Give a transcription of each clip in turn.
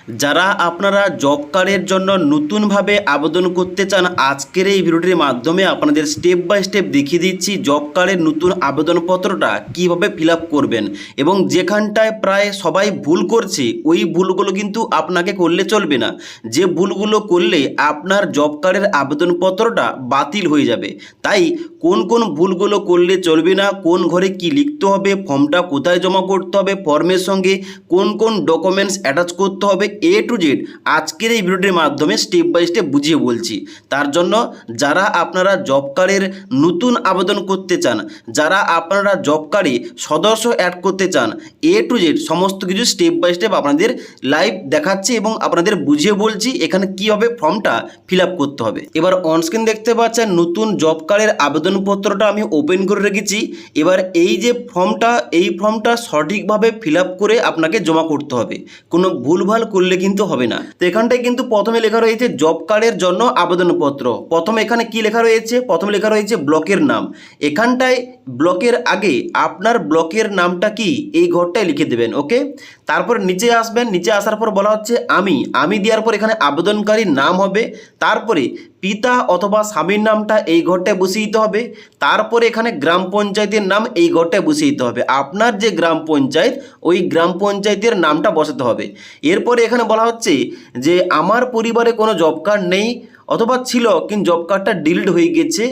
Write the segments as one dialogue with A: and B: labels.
A: যারা আপনারা জব কার্ডের জন্য নতুনভাবে আবেদন করতে চান, আজকের এই ভিডিওটির মাধ্যমে আপনাদের স্টেপ বাই স্টেপ দেখিয়ে দিচ্ছি জব কার্ডের নতুন আবেদনপত্রটা কিভাবে ফিল আপ করবেন। এবং যেখানটায় প্রায় সবাই ভুল করছে ওই ভুলগুলো কিন্তু আপনাকে করলে চলবে না। যে ভুলগুলো করলে আপনার জব কার্ডের আবেদনপত্রটা বাতিল হয়ে যাবে। তাই কোন কোন ভুলগুলো করলে চলবে না, কোন ঘরে কি লিখতে হবে, ফর্মটা কোথায় জমা করতে হবে, ফর্মের সঙ্গে কোন কোন ডকুমেন্টস অ্যাটাচ করতে হবে, এ টু জেড আজকের এই ভিডিওটির মাধ্যমে স্টেপ বাই স্টেপ বুঝিয়ে বলছি। তার জন্য যারা আপনারা জব কার্ডের নতুন আবেদন করতে চান, যারা আপনারা জব কার্ডে সদস্য অ্যাড করতে চান, এ টু জেড সমস্ত কিছু স্টেপ বাই স্টেপ আপনাদের লাইভ দেখাচ্ছি এবং আপনাদের বুঝিয়ে বলছি এখানে কীভাবে ফর্মটা ফিল আপ করতে হবে। এবার অনস্ক্রিন দেখতে পাচ্ছেন নতুন জব কার্ডের আবেদনপত্রটা আমি ওপেন করে রেখেছি। এবার এই যে ফর্মটা, এই ফর্মটা সঠিকভাবে ফিল আপ করে আপনাকে জমা করতে হবে, কোনো ভুলভাল করলে কিন্তু হবে না। তো এখানটায় কিন্তু প্রথমে লেখা রয়েছে জব কার্ডের জন্য আবেদনপত্র। প্রথমে এখানে কি লেখা রয়েছে, প্রথমে লেখা রয়েছে ব্লকের নাম। এখানটায় ব্লকের আগে আপনার ব্লকের নামটা কি এই ঘরটায় লিখে দেবেন। ওকে, তারপর নিচে আসবেন, নিচে আসার পর বলা হচ্ছে আমি দেওয়ার পর এখানে আবেদনকারীর নাম হবে, তারপরে পিতা অথবা স্বামীর নামটা এই ঘরটায় বসিয়ে দিতে হবে, তারপরে এখানে গ্রাম পঞ্চায়েতের নাম এই ঘরটায় বসিয়ে দিতে হবে। আপনার যে গ্রাম পঞ্চায়েত ওই গ্রাম পঞ্চায়েতের নামটা বসাতে হবে। এরপরে এখানে বলা হচ্ছে যে আমার পরিবারে কোনো জব কার্ড নেই অথবা ছিল কিন্তু জব কার্ডটা ডিলিট হয়ে গেছে,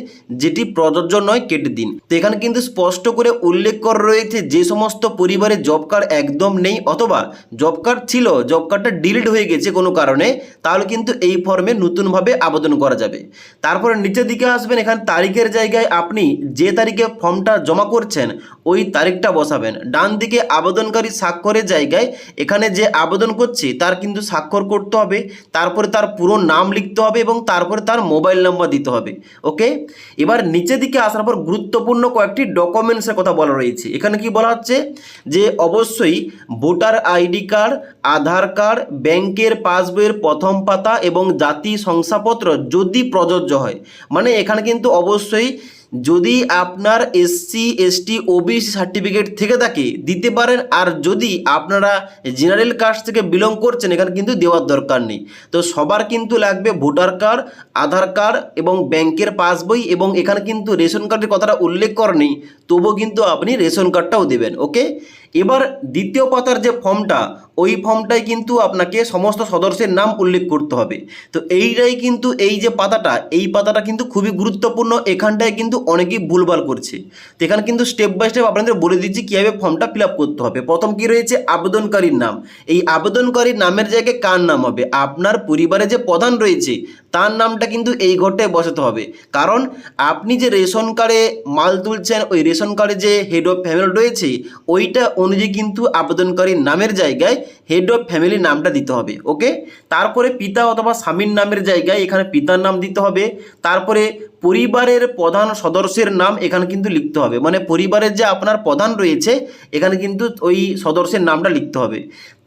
A: যেটি প্রযোজ্য নয়, কেটে দিন। তো এখানে কিন্তু স্পষ্ট করে উল্লেখ করা রয়েছে যে সমস্ত পরিবারে জব কার্ড একদম নেই অথবা জব কার্ড ছিল, জব কার্ডটা ডিলিট হয়ে গেছে কোনো কারণে, তাহলে কিন্তু এই ফর্মে নতুনভাবে আবেদন করা যাবে। তারপরে নিচের দিকে আসবেন, এখানে তারিখের জায়গায় আপনি যে তারিখে ফর্মটা জমা করছেন ওই তারিখটা বসাবেন। ডান দিকে আবেদনকারী স্বাক্ষরের জায়গায় এখানে যে আবেদন করছে তার কিন্তু স্বাক্ষর করতে হবে, তারপরে তার পুরো নাম লিখতে হবে এবং তারপরে তার মোবাইল নাম্বার দিতে হবে। ওকে, এবার নিচের দিকে আসার পর গুরুত্বপূর্ণ কয়েকটি ডকুমেন্টসের কথা বলা রয়েছে। এখানে কি বলা হচ্ছে যে অবশ্যই ভোটার আইডি কার্ড, আধার কার্ড, ব্যাংকের পাসবইয়ের প্রথম পাতা এবং জাতি শংসাপত্র যদি প্রযোজ্য হয়। মানে এখানে কিন্তু অবশ্যই যদি আপনার এসসি এসটি ওবিসি সার্টিফিকেট থেকে থাকে দিতে পারেন, আর যদি আপনারা জেনারেল কাস্ট থেকে বিলং করছেন এখানে কিন্তু দেওয়ার দরকার নেই। তো সবার কিন্তু লাগবে ভোটার কার্ড, আধার কার্ড এবং ব্যাংকের পাসবই, এবং এখানে কিন্তু রেশন কার্ডের কথাটা উল্লেখ করা নেই, তবুও কিন্তু আপনি রেশন কার্ডটাও দেবেন। ওকে, এবার দ্বিতীয় পাতার যে ফর্মটা ওই ফর্মটায় কিন্তু আপনাকে সমস্ত সদস্যের নাম উল্লেখ করতে হবে। তো এইটাই কিন্তু এই যে পাতাটা, এই পাতাটা কিন্তু খুবই গুরুত্বপূর্ণ। এখানটায় কিন্তু অনেকেই ভুলভাল করছে। তো এখানে কিন্তু স্টেপ বাই স্টেপ আপনাদের বলে দিচ্ছি কীভাবে ফর্মটা ফিল আপ করতে হবে। প্রথম কি রয়েছে আবেদনকারীর নাম। এই আবেদনকারীর নামের জায়গায় কার নাম হবে, আপনার পরিবারে যে প্রধান রয়েছে তার নামটা কিন্তু এই ঘরটায় বসাতে হবে। কারণ আপনি যে রেশন কার্ডে মাল তুলছেন ওই রেশন কার্ডে যে হেড অফ ফ্যামিলি রয়েছে ওইটা অনুযায়ী কিন্তু আবেদনকারীর নামের জায়গায় হেড অফ ফ্যামিলি নামটা দিতে হবে। ওকে, তারপরে পিতা অথবা স্বামীর নামের জায়গায় এখানে পিতার নাম দিতে হবে। তারপরে পরিবারের প্রধান সদস্যের নাম এখানে কিন্তু লিখতে হবে, মানে পরিবারের যে আপনার প্রধান রয়েছে এখানে কিন্তু ওই সদস্যের নামটা লিখতে হবে।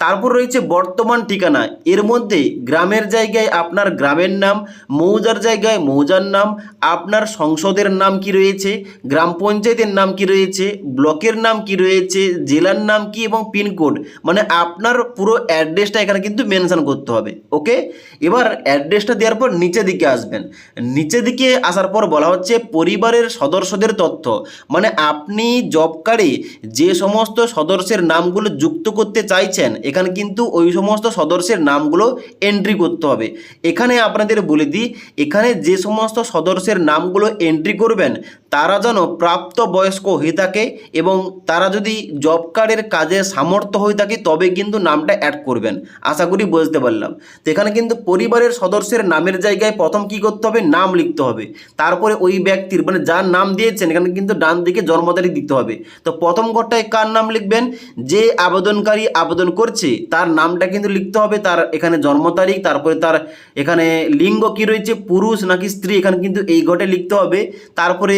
A: তারপর রয়েছে বর্তমান ঠিকানা, এর মধ্যে গ্রামের জায়গায় আপনার গ্রামের নাম, মৌজার জায়গায় মৌজার নাম, আপনার সংসদের নাম কি রয়েছে, গ্রাম পঞ্চায়েতের নাম কি রয়েছে, ব্লকের নাম কি রয়েছে, জেলার নাম কি এবং পিনকোড, মানে আপনার পুরো অ্যাড্রেসটা এখানে কিন্তু মেনশন করতে হবে। ওকে, এবার অ্যাড্রেসটা দেওয়ার পর নিচে দিকে আসবেন। নিচে দিকে আসার পর বলা হচ্ছে পরিবারের সদস্যদের তথ্য, মানে আপনি জব কার্ডে যে সমস্ত সদস্যের নামগুলো যুক্ত করতে চাইছেন এখানে কিন্তু ওই সমস্ত সদস্যের নামগুলো এন্ট্রি করতে হবে। এখানে আপনাদের বলে দিই, এখানে যে সমস্ত সদস্যের নামগুলো এন্ট্রি করবেন তারা যেন প্রাপ্তবয়স্ক হয়ে থাকে এবং তারা যদি জব কার্ডের কাজে সামর্থ্য হয়ে থাকে তবে কিন্তু নামটা অ্যাড করবেন। আশা করি বুঝতে পারলাম। তো এখানে কিন্তু পরিবারের সদস্যের নামের জায়গায় প্রথম কি করতে হবে, নাম লিখতে হবে। তারপরে ওই ব্যক্তির মানে যার নাম দিয়েছেন এখানে কিন্তু ডান দিকে জন্ম তারিখ দিতে হবে। তো প্রথম ঘরটায় কার নাম লিখবেন, যে আবেদনকারী আবেদন করছে তার নামটা কিন্তু লিখতে হবে, তার এখানে জন্ম তারিখ, তারপরে তার এখানে লিঙ্গ কি রয়েছে, পুরুষ নাকি স্ত্রী, এখানে কিন্তু এই ঘটে লিখতে হবে। তারপরে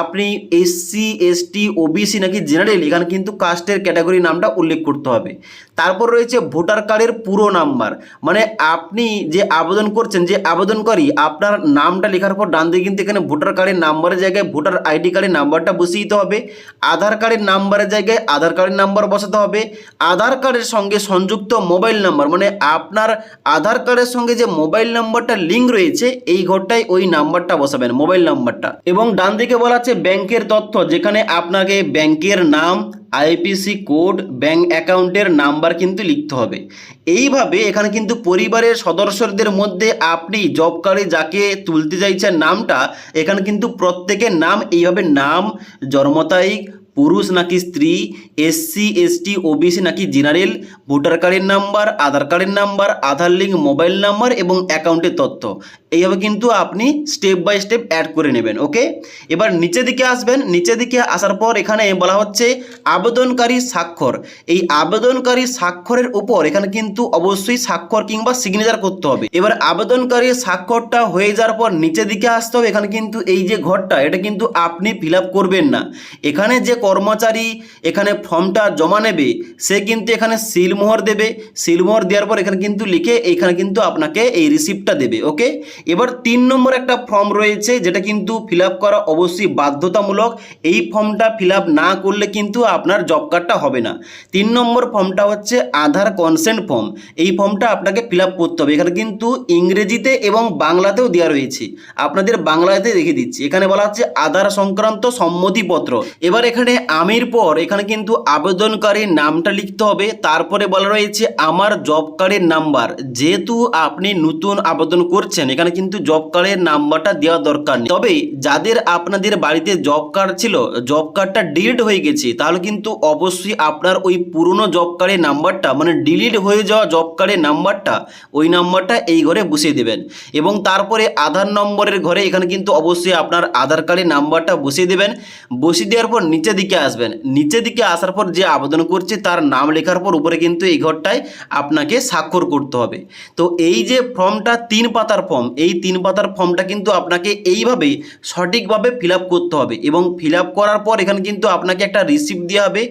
A: আপনি এসসি এসটি ওবিসি নাকি জেনারেল, এখানে কিন্তু কাস্টের ক্যাটাগরি নামটা উল্লেখ করতে হবে। তারপর রয়েছে ভোটার কার্ডের পুরো নাম্বার, মানে আপনি যে আবেদন করছেন, যে আবেদনকারী, আপনার নামটা লেখার পর ডান দিকে কিন্তু এখানে ভোটার কার্ডের নাম্বারের জায়গায় ভোটার আইডি কার্ডের নাম্বারটা বসিয়ে দিতে হবে। আধার কার্ডের নাম্বারের জায়গায় আধার কার্ডের নাম্বার বসাতে হবে। আধার কার্ডের সঙ্গে সংযুক্ত মোবাইল নাম্বার, মানে আপনার আধার কার্ডের সঙ্গে যে মোবাইল নাম্বারটা লিঙ্ক রয়েছে এই ঘরটায় ওই নাম্বারটা বসাবেন, মোবাইল নাম্বারটা। এবং ডান দিকে বলা আছে ব্যাংকের তথ্য, যেখানে আপনাকে ব্যাংকের নাম, আইএফএসসি কোড, ব্যাংক অ্যাকাউন্টের নাম্বার কিন্তু লিখতে হবে। এইভাবে এখানে কিন্তু পরিবারের সদস্যদের মধ্যে আপনি জব কার্ডে যাকে তুলতে চাইছেন নামটা, এখানে কিন্তু প্রত্যেকের নাম এইভাবে নাম, জন্ম তারিখ, পুরুষ নাকি স্ত্রী, এসসি এসটি ওবিসি নাকি জেনারেল, ভোটার কার্ডের নাম্বার, আধার কার্ডের নাম্বার, আধার লিঙ্ক, মোবাইল নাম্বার এবং অ্যাকাউন্টের তথ্য, এইভাবে কিন্তু আপনি স্টেপ বাই স্টেপ অ্যাড করে নেবেন। ওকে, এবার নিচের দিকে আসবেন। নিচের দিকে আসার পর এখানে বলা হচ্ছে আবেদনকারী স্বাক্ষর। এই আবেদনকারী স্বাক্ষরের উপর এখানে কিন্তু অবশ্যই স্বাক্ষর কিংবা সিগনেচার করতে হবে। এবার আবেদনকারী স্বাক্ষরটা হয়ে যাওয়ার পর নিচের দিকে আসতে হবে। এখানে কিন্তু এই যে ঘরটা, এটা কিন্তু আপনি ফিল আপ করবেন না। এখানে যে কর্মচারী এখানে ফর্মটা জমা নেবে সে কিন্তু এখানে সিলমোহর দেবে। সিলমোহর দেওয়ার পর এখানে কিন্তু লিখে এইখানে কিন্তু আপনাকে এই রিসিপ্টটা দেবে। ওকে, এবার 3 নম্বর একটা ফর্ম রয়েছে যেটা কিন্তু ফিল আপ করা অবশ্যই বাধ্যতামূলক। এই ফর্মটা ফিল আপ না করলে কিন্তু আপনার জব কার্ডটা হবে না। 3 নম্বর ফর্মটা হচ্ছে আধার কনসেন্ট ফর্ম। এই ফর্মটা আপনাকে ফিল আপ করতে হবে। এখানে কিন্তু ইংরেজিতে এবং বাংলাতেও দেওয়া রয়েছে, আপনাদের বাংলাতে রেখে দিচ্ছি। এখানে বলা হচ্ছে আধার সংক্রান্ত সম্মতিপত্র। এবার এখানে আমির পর এখানে কিন্তু আবেদনকারীর নামটা লিখতে হবে। তারপরে বলা রয়েছে আমার জব কার্ডের নাম্বার। যেহেতু আপনি নতুন আবেদন করছেন এখানে কিন্তু জব কার্ডের নাম্বারটা দেওয়া দরকার নেই। তবে যাদের আপনাদের বাড়িতে জব কার্ড ছিল, জব কার্ডটা ডিলিট হয়ে গেছে, তাহলে কিন্তু অবশ্যই আপনার ওই পুরনো জব কার্ডের নাম্বারটা, মানে ডিলিট হয়ে যাওয়া জব কার্ডের নাম্বারটা, ওই নাম্বারটা এই ঘরে বসিয়ে দেবেন। এবং তারপরে আধার নম্বরের ঘরে এখানে কিন্তু অবশ্যই আপনার আধার কার্ডের নাম্বারটা বসিয়ে দেবেন। বসিয়ে দেওয়ার পর নিচের দিকে আসবেন। নিচের দিকে আসার পর যে আবেদন করছে তার নাম লেখার পর উপরে কিন্তু এই ঘরটায় আপনাকে স্বাক্ষর করতে হবে। তো এই যে ফর্মটা 3 পাতার ফর্ম, এই 3 পাতার ফর্মটা কিন্তু আপনাকে এইভাবে সঠিকভাবে ফিল আপ করতে হবে। এবং ফিল আপ করার পর এখানে কিন্তু আপনাকে একটা রিসিপ্ট দেওয়া হবে,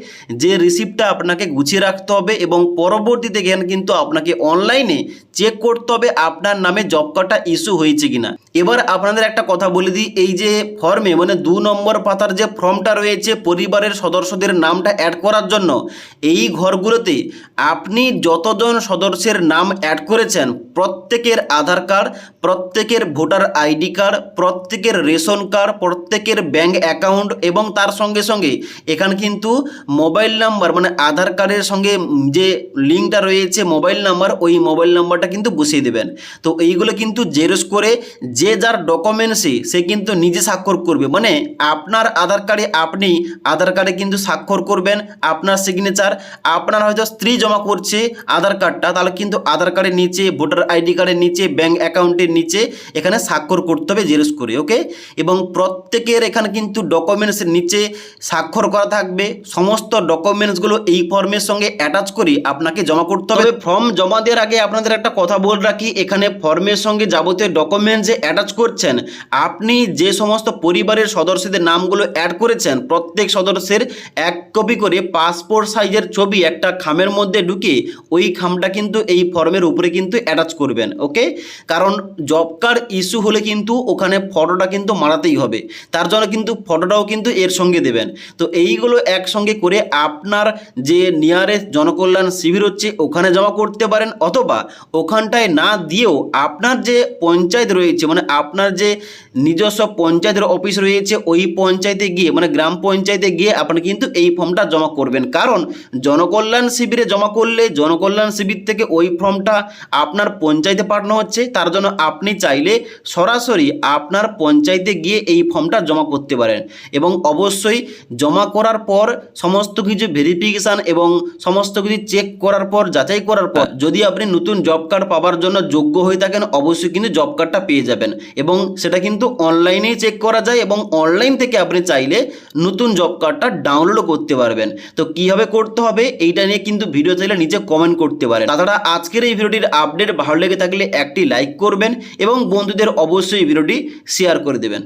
A: যে রিসিপ্টটা আপনাকে গুছিয়ে রাখতে হবে। এবং পরবর্তীতে এখানে কিন্তু আপনাকে অনলাইনে চেক করতে হবে আপনার নামে জব কার্ডটা ইস্যু হয়েছে কিনা। এবার আপনাদের একটা কথা বলে দিই, এই যে ফর্মে মানে 2 নম্বর পাতার যে ফর্মটা রয়েছে পরিবারের সদস্যদের নামটা অ্যাড করার জন্য, এই ঘরগুলোতে আপনি যতজন সদস্যের নাম অ্যাড করেছেন প্রত্যেকের আধার কার্ড, প্রত্যেকের ভোটার আইডি কার্ড, প্রত্যেকের রেশন কার্ড, প্রত্যেকের ব্যাংক অ্যাকাউন্ট এবং তার সঙ্গে সঙ্গে এখানে কিন্তু মোবাইল নাম্বার, মানে আধার কার্ডের সঙ্গে যে লিঙ্কটা রয়েছে মোবাইল নাম্বার, ওই মোবাইল নাম্বারটা কিন্তু বসিয়ে দেবেন। তো এইগুলো কিন্তু জেরক্স করে যে যার ডকুমেন্টসে সে কিন্তু নিজে স্বাক্ষর করবে। মানে আপনার আধার কার্ডে আপনি আধার কার্ডে কিন্তু স্বাক্ষর করবেন, আপনার সিগনেচার। আপনার হয়তো স্ত্রী জমা করছে আধার কার্ডটা, তাহলে কিন্তু আধার কার্ডের নিচে, ভোটার আইডি কার্ডের নিচে, ব্যাংক অ্যাকাউন্টের নিচে এখানে স্বাক্ষর করতে হবে জেরক্স করে। ওকে, এবং প্রত্যেকের এখানে কিন্তু ডকুমেন্টসের নিচে স্বাক্ষর করা থাকবে। সমস্ত ডকুমেন্টসগুলো এই ফর্মের সঙ্গে অ্যাটাচ করে আপনাকে জমা করতে হবে। ফর্ম জমা দেওয়ার আগে আপনাদের একটা কথা বলে রাখি, এখানে ফর্মের সঙ্গে যাবতীয় ডকুমেন্টস যে অ্যাটাচ করছেন, আপনি যে সমস্ত পরিবারের সদস্যদের নামগুলো অ্যাড করেছেন প্রত্যেক সদস্যের 1 কপি করে পাসপোর্ট সাইজের ছবি একটা খামের মধ্যে ঢুকে ওই খামটা কিন্তু এই ফর্মের উপরে কিন্তু অ্যাটাচ করবেন। ওকে, কারণ জব কার্ড ইস্যু হলে কিন্তু ওখানে ফটোটা কিন্তু মারাতেই হবে, তার জন্য কিন্তু ফটোটাও কিন্তু এর সঙ্গে দেবেন। তো এইগুলো একসঙ্গে করে আপনার যে নিয়ারেস্ট জনকল্যাণ শিবির হচ্ছে ওখানে জমা করতে পারেন, অথবা ওখানটায় না দিয়েও আপনার যে পঞ্চায়েত রয়েছে, মানে আপনার যে নিজস্ব পঞ্চায়েতের অফিস রয়েছে ওই পঞ্চায়েতে গিয়ে, মানে গ্রাম পঞ্চায়েতে গিয়ে আপনি কিন্তু এই ফর্মটা জমা করবেন। কারণ জনকল্যাণ শিবিরে জমা করলে জনকল্যাণ শিবির থেকে ওই ফর্মটা আপনার পঞ্চায়েতে পাঠানো হচ্ছে, তার জন্য আপনি চাইলে সরাসরি আপনার পঞ্চায়েতে গিয়ে এই ফর্মটা জমা করতে পারেন। এবং অবশ্যই জমা করার পর সমস্ত কিছু ভেরিফিকেশান এবং সমস্ত কিছু চেক করার পর, যাচাই করার পর যদি আপনি নতুন জব কার্ড পাওয়ার জন্য যোগ্য হয়ে থাকেন অবশ্যই কিন্তু জব কার্ডটা পেয়ে যাবেন। এবং সেটা কিন্তু অনলাইনেই চেক করা যায় এবং অনলাইন থেকে আপনি চাইলে নতুন জব কার্ডটা ডাউনলোডও করতে পারবেন। তো কীভাবে করতে হবে এইটা নিয়ে কিন্তু ভিডিও চাইলে নিচে কমেন্ট করতে পারেন। তাছাড়া আজকের এই ভিডিওটির আপডেট ভালো লেগে থাকলে একটি লাইক করবেন এবং বন্ধুদের অবশ্যই ভিডিওটি শেয়ার করে দেবেন।